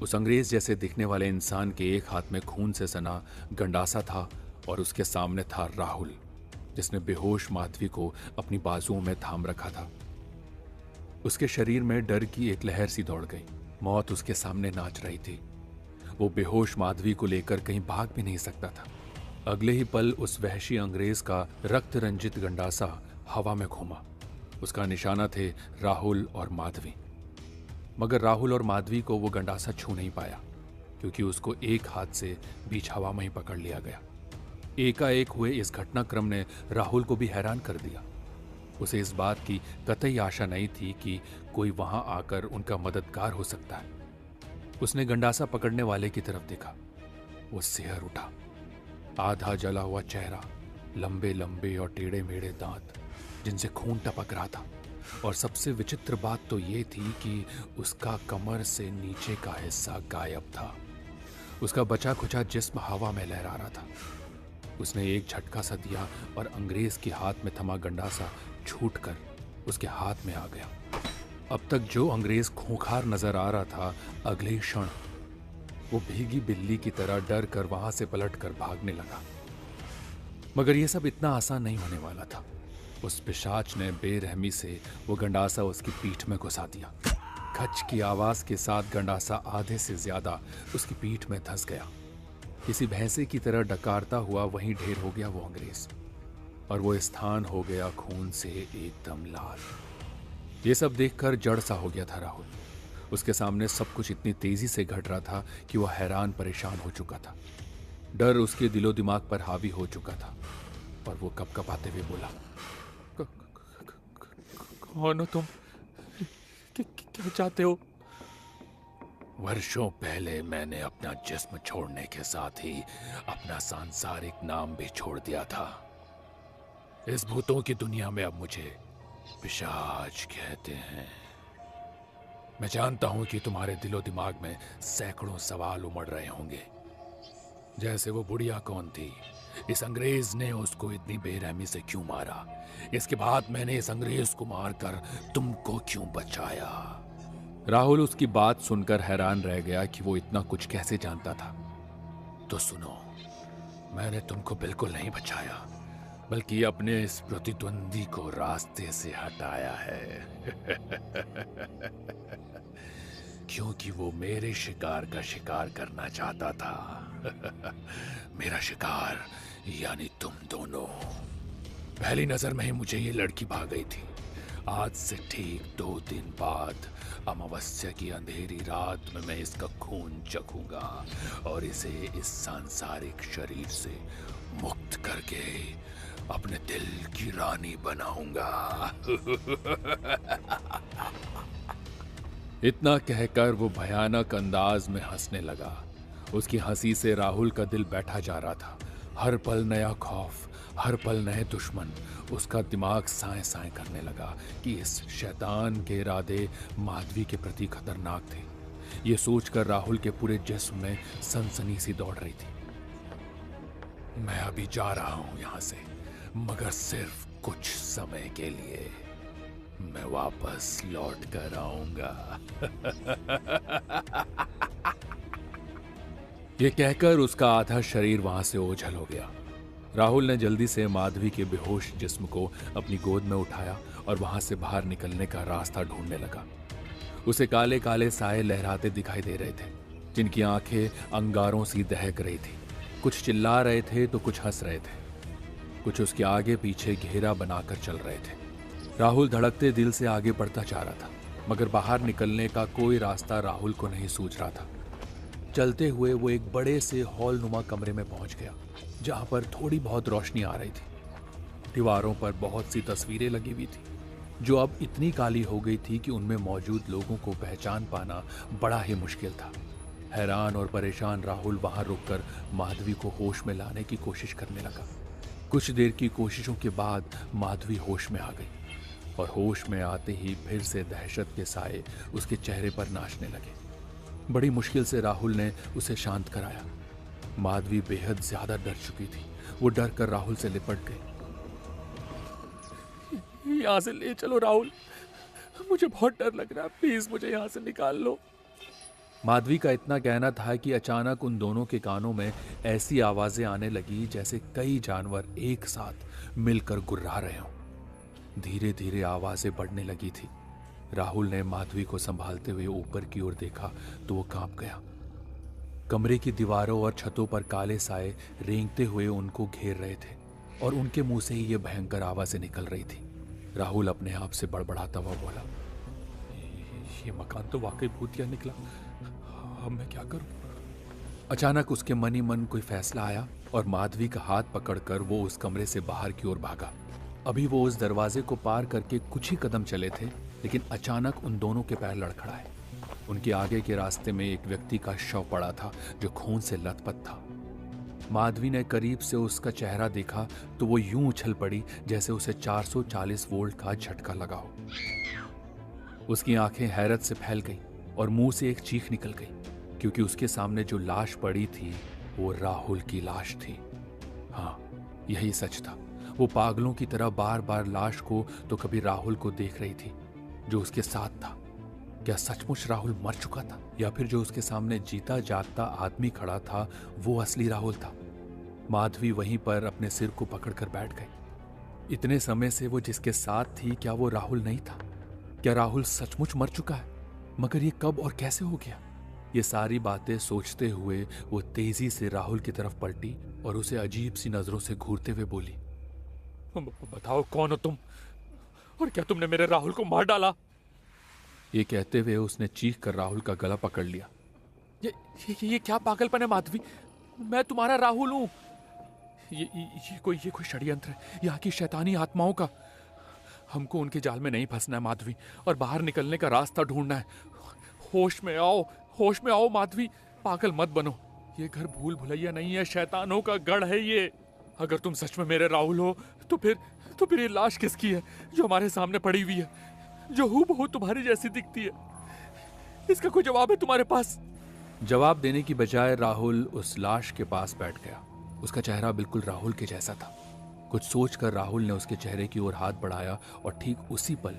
उस अंग्रेज जैसे दिखने वाले इंसान के एक हाथ में खून से सना गंडासा था और उसके सामने था राहुल, जिसने बेहोश माधवी को अपनी बाजुओं में थाम रखा था। उसके शरीर में डर की एक लहर सी दौड़ गई। मौत उसके सामने नाच रही थी। वो बेहोश माधवी को लेकर कहीं भाग भी नहीं सकता था। अगले ही पल उस वहशी अंग्रेज का रक्त रंजित गंडासा हवा में घूमा। उसका निशाना थे राहुल और माधवी। मगर राहुल और माधवी को वो गंडासा छू नहीं पाया, क्योंकि उसको एक हाथ से बीच हवा में ही पकड़ लिया गया। एकाएक हुए इस घटनाक्रम ने राहुल को भी हैरान कर दिया। उसे इस बात की कतई आशा नहीं थी कि कोई वहां आकर उनका मददगार हो सकता है। उसने गंडासा पकड़ने वाले की तरफ देखा। वो सिहर उठा। आधा जला हुआ चेहरा, लंबे लंबे और टेढ़े मेढ़े दांत जिनसे खून टपक रहा था, और सबसे विचित्र बात तो ये थी कि उसका कमर से नीचे का हिस्सा गायब था। उसका बचा खुचा जिस्म हवा में लहरा रहा था। उसने एक झटका सा दिया और अंग्रेज के हाथ में थमा गंडासा छूटकर उसके हाथ में आ गया। अब तक जो अंग्रेज खूंखार नजर आ रहा था, अगले क्षण वो भीगी बिल्ली की तरह डर कर वहां से पलटकर भागने लगा। मगर यह सब इतना आसान नहीं होने वाला था। उस पिशाच ने बेरहमी से वो गंडासा उसकी पीठ में घुसा दिया। खच की आवाज के साथ गंडासा आधे से ज्यादा उसकी पीठ में धंस गया। किसी भैंसे की तरह डकारता हुआ वहीं ढेर हो गया वो अंग्रेज, और वो स्थान हो गया खून से एकदम लाल। ये सब देखकर जड़ सा हो गया था राहुल। उसके सामने सब कुछ इतनी तेजी से घट रहा था कि वह हैरान परेशान हो चुका था। डर उसके दिलो दिमाग पर हावी हो चुका था, और वो कपकपाते हुए बोला, कौन हो तुम? क्या चाहते हो? वर्षों पहले मैंने अपना जिस्म छोड़ने के साथ ही अपना सांसारिक नाम भी छोड़ दिया था। इस भूतों की दुनिया में अब मुझे पिशाच कहते हैं। मैं जानता हूं कि तुम्हारे दिलो दिमाग में सैकड़ों सवाल उमड़ रहे होंगे, जैसे वो बुढ़िया कौन थी, इस अंग्रेज ने उसको इतनी बेरहमी से क्यों मारा, इसके बाद मैंने इस अंग्रेज को मारकर तुमको क्यों बचाया। राहुल उसकी बात सुनकर हैरान रह गया कि वो इतना कुछ कैसे जानता था। तो सुनो, मैंने तुमको बिल्कुल नहीं बचाया, बल्कि अपने इस प्रतिद्वंदी को रास्ते से हटाया है। क्योंकि वो मेरे शिकार का शिकार करना चाहता था। मेरा शिकार यानी तुम दोनों। पहली नजर में ही मुझे ये लड़की भाग गई थी। आज से ठीक 2 दिन बाद अमावस्या की अंधेरी रात में मैं इसका खून चखूंगा और इसे इस सांसारिक शरीर से मुक्त करके अपने दिल की रानी बनाऊंगा। इतना कहकर वो भयानक अंदाज में हंसने लगा। उसकी हंसी से राहुल का दिल बैठा जा रहा था। हर पल नया खौफ, हर पल नए दुश्मन। उसका दिमाग साए साए करने लगा कि इस शैतान के इरादे माधवी के प्रति खतरनाक थे। ये सोचकर राहुल के पूरे जिस्म में सनसनी सी दौड़ रही थी। मैं अभी जा रहा हूं यहां से, मगर सिर्फ कुछ समय के लिए। मैं वापस लौट कर आऊंगा। ये कहकर उसका आधा शरीर वहां से ओझल हो गया। राहुल ने जल्दी से माधवी के बेहोश जिस्म को अपनी गोद में उठाया और वहां से बाहर निकलने का रास्ता ढूंढने लगा। उसे काले काले साए लहराते दिखाई दे रहे थे, जिनकी आंखें अंगारों सी दहक रही थी। कुछ चिल्ला रहे थे तो कुछ हंस रहे थे। कुछ उसके आगे पीछे घेरा बनाकर चल रहे थे। राहुल धड़कते दिल से आगे बढ़ता जा रहा था, मगर बाहर निकलने का कोई रास्ता राहुल को नहीं सूझ रहा था। चलते हुए वो एक बड़े से हॉल नुमा कमरे में पहुंच गया, जहां पर थोड़ी बहुत रोशनी आ रही थी। दीवारों पर बहुत सी तस्वीरें लगी हुई थी, जो अब इतनी काली हो गई थी कि उनमें मौजूद लोगों को पहचान पाना बड़ा ही मुश्किल था। हैरान और परेशान राहुल वहां रुककर माधवी को होश में लाने की कोशिश करने लगा। कुछ देर की कोशिशों के बाद माधवी होश में आ गई, और होश में आते ही फिर से दहशत के साए उसके चेहरे पर नाचने लगे। बड़ी मुश्किल से राहुल ने उसे शांत कराया। माधवी बेहद ज्यादा डर चुकी थी। वो डर कर राहुल से लिपट गई। यहां से ले चलो राहुल, मुझे बहुत डर लग रहा है, प्लीज मुझे यहां से निकाल लो। माधवी का इतना कहना था कि अचानक उन दोनों के कानों में ऐसी आवाजें आने लगी जैसे कई जानवर एक साथ मिलकर गुर्रा रहे हों। धीरे धीरे आवाजें बढ़ने लगी थी। राहुल ने माधवी को संभालते हुए ऊपर की ओर देखा तो वो कांप गया। कमरे की दीवारों और छतों पर काले साए रेंगते हुए उनको घेर रहे थे और उनके मुंह से ही ये भयंकर आवाजें निकल रही थी। राहुल अपने आप से बड़बड़ाता हुआ बोला, ये मकान तो वाकई भूतिया निकला, अब मैं क्या करूं? अचानक उसके मन ही मन कोई फैसला आया और माधवी का हाथ पकड़कर वो उस कमरे से बाहर की ओर भागा। अभी वो उस दरवाजे को पार करके कुछ ही कदम चले थे, लेकिन अचानक उन दोनों के पैर लड़खड़ाए। उनके आगे के रास्ते में एक व्यक्ति का शव पड़ा था जो खून से लथपथ था। माधवी ने करीब से उसका चेहरा देखा तो वो यूं उछल पड़ी जैसे उसे 440 वोल्ट का झटका लगा हो। उसकी आंखें हैरत से फैल गईं और मुंह से एक चीख निकल गई, क्योंकि उसके सामने जो लाश पड़ी थी वो राहुल की लाश थी। हाँ, यही सच था। वो पागलों की तरह बार बार लाश को तो कभी राहुल को देख रही थी जो उसके साथ था। क्या सचमुच राहुल मर चुका था, या फिर जो उसके सामने जीता जागता आदमी खड़ा था वो असली राहुल था? माधवी वहीं पर अपने सिर को पकड़कर बैठ गई। इतने समय से वो जिसके साथ थी, क्या वो राहुल नहीं था? क्या राहुल सचमुच मर चुका है? मगर ये कब और कैसे हो गया? ये सारी बातें सोचते हुए वो तेजी से राहुल की तरफ पलटी और उसे अजीब सी नजरों से घूरते हुए बोली, बताओ कौन हो तुम, और क्या तुमने मेरे राहुल को मार डाला? ये कहते हुए उसने चीख कर राहुल का गला पकड़ लिया। ये क्या पागलपन है माधवी? मैं तुम्हारा राहुल हूं। ये कोई षड्यंत्र है यहाँ की शैतानी आत्माओं का। हमको उनके जाल में नहीं फंसना है माधवी, और बाहर निकलने का रास्ता ढूंढना है। होश में आओ माधवी, पागल मत बनो। ये घर भूल भुलैया नहीं है, शैतानों का गढ़ है ये। अगर तुम सच में मेरे राहुल हो तो फिर ये लाश किसकी है जो हमारे सामने पड़ी हुई है, जो हूबहू तुम्हारी जैसी दिखती है? इसका कोई जवाब है तुम्हारे पास? जवाब देने की बजाय राहुल उस लाश के पास बैठ गया। उसका चेहरा बिल्कुल राहुल के जैसा था। कुछ सोचकर राहुल ने उसके चेहरे की ओर हाथ बढ़ाया और ठीक उसी पल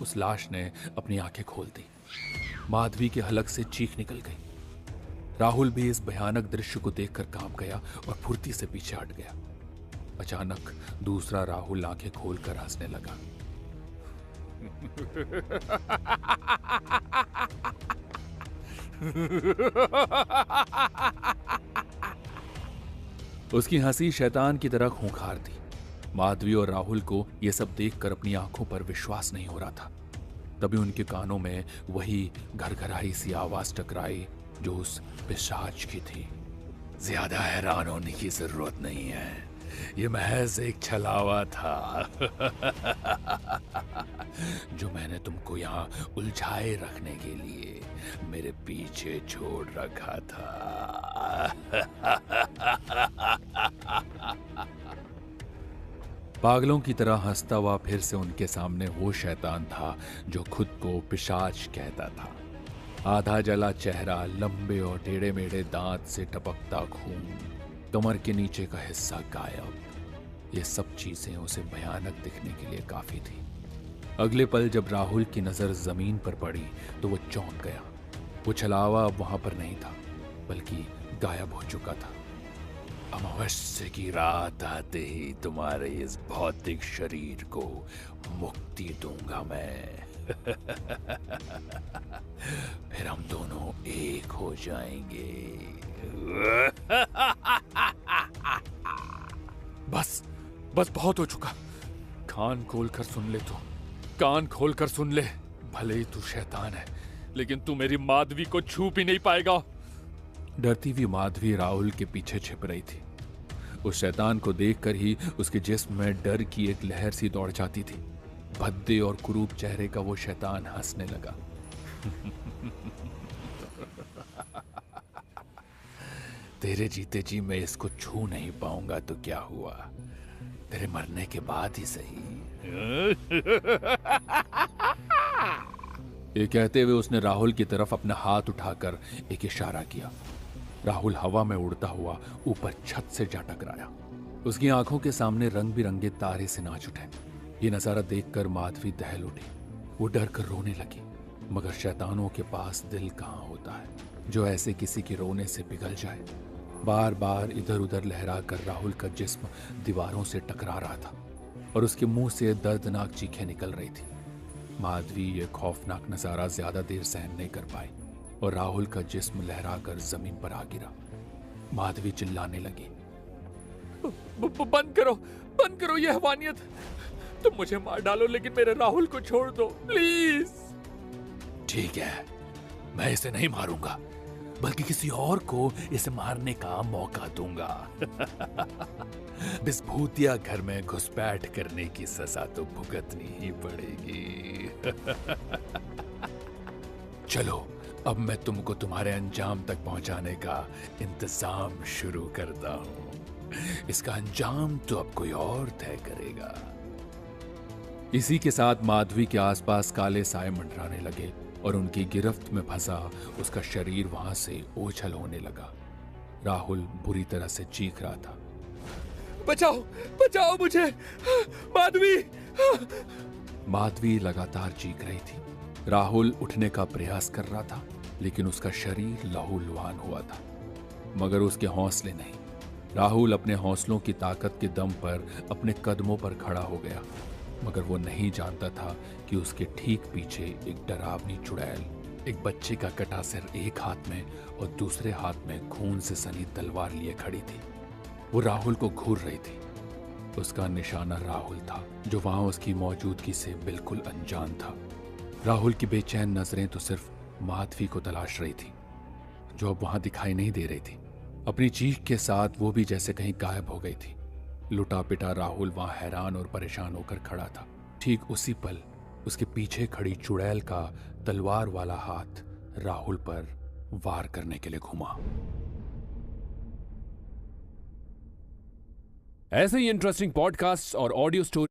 उस लाश ने अपनी आंखें खोल दी। माधवी के हलक से चीख निकल गई। राहुल भी इस भयानक दृश्य को देखकर कांप गया और फुर्ती से पीछे हट गया। अचानक दूसरा राहुल आंखें खोलकर हंसने लगा। उसकी हंसी शैतान की तरह खूंखार थी। माधवी और राहुल को यह सब देखकर अपनी आंखों पर विश्वास नहीं हो रहा था। तभी उनके कानों में वही घरघराई सी आवाज टकराई जो उस पिशाच की थी। ज्यादा हैरान होने की जरूरत नहीं है, ये महज एक छलावा था जो मैंने तुमको यहाँ उलझाए रखने के लिए मेरे पीछे छोड़ रखा था। पागलों की तरह हंसता हुआ फिर से उनके सामने वो शैतान था जो खुद को पिशाच कहता था। आधा जला चेहरा, लंबे और टेढ़े मेढ़े दांत से टपकता खून, कमर के नीचे का हिस्सा गायब। ये सब चीजें उसे भयानक दिखने के लिए काफी थी। अगले पल जब राहुल की नजर जमीन पर पड़ी तो वो चौंक गया। वो छलावा अब वहां पर नहीं था, बल्कि गायब हो चुका था। अमावस्या की रात आते ही तुम्हारे इस भौतिक शरीर को मुक्ति दूंगा मैं। फिर हम दोनों एक हो जाएंगे। बस बहुत हो चुका। कान खोलकर सुन ले तू, कान खोलकर सुन ले। भले ही तू शैतान है, लेकिन तू मेरी माधवी को छू भी नहीं पाएगा। डरती हुई माधवी राहुल के पीछे छिप रही थी। उस शैतान को देखकर ही उसके जिस्म में डर की एक लहर सी दौड़ जाती थी। भद्दे और कुरूप चेहरे का वो शैतान हंसने लगा। तेरे जीते जी मैं इसको छू नहीं पाऊंगा तो क्या हुआ, तेरे मरने के बाद ही सही। ये कहते हुए उसने राहुल की तरफ अपना हाथ उठाकर एक इशारा किया। राहुल हवा में उड़ता हुआ ऊपर छत से जा टकराया। उसकी आंखों के सामने रंग बिरंगे तारे से नाच उठे। ये नजारा देखकर माधवी दहल उठी। वो डर कर रोने लगी। मगर शैतानों के पास दिल कहाँ होता है जो ऐसे किसी के रोने से पिघल जाए। बार बार इधर उधर लहरा कर राहुल का जिस्म दीवारों से टकरा रहा था और उसके मुंह से दर्दनाक चीखें निकल रही थी। माधवी ये खौफनाक नजारा ज्यादा देर सहन नहीं कर पाई और राहुल का जिस्म लहरा कर जमीन पर आ गिरा। माधवी चिल्लाने लगी, बंद करो ये हैवानियत। तुम मुझे मार डालो लेकिन मेरे राहुल को छोड़ दो प्लीज। ठीक है, मैं इसे नहीं मारूंगा बल्कि किसी और को इसे मारने का मौका दूंगा। इस भूतिया घर में घुसपैठ करने की सजा तो भुगतनी ही पड़ेगी। चलो अब मैं तुमको तुम्हारे अंजाम तक पहुंचाने का इंतजाम शुरू करता हूं। इसका अंजाम तो अब कोई और तय करेगा। इसी के साथ माधवी के आसपास काले साए मंडराने लगे और उनकी गिरफ्त में फंसा उसका शरीर वहां से ओझल होने लगा। राहुल बुरी तरह से चीख रहा था, बचाओ बचाओ मुझे माधवी। माधवी लगातार चीख रही थी। राहुल उठने का प्रयास कर रहा था लेकिन उसका शरीर लहूलुहान हुआ था मगर उसके हौसले नहीं। राहुल अपने हौसलों की ताकत के दम पर अपने कदमों पर खड़ा हो गया मगर वो नहीं जानता था कि उसके ठीक पीछे एक डरावनी चुड़ैल एक बच्चे का कटा सिर एक हाथ में और दूसरे हाथ में खून से सनी तलवार लिए खड़ी थी। वो राहुल को घूर रही थी। उसका निशाना राहुल था जो वहां उसकी मौजूदगी से बिल्कुल अनजान था। राहुल की बेचैन नजरें तो सिर्फ माधवी को तलाश रही थी जो अब वहां दिखाई नहीं दे रही थी। अपनी चीख के साथ वो भी जैसे कहीं गायब हो गई थी। लुटा पिटा राहुल वहां हैरान और परेशान होकर खड़ा था। ठीक उसी पल उसके पीछे खड़ी चुड़ैल का तलवार वाला हाथ राहुल पर वार करने के लिए घुमा। ऐसे ही इंटरेस्टिंग पॉडकास्ट और ऑडियो स्टोरी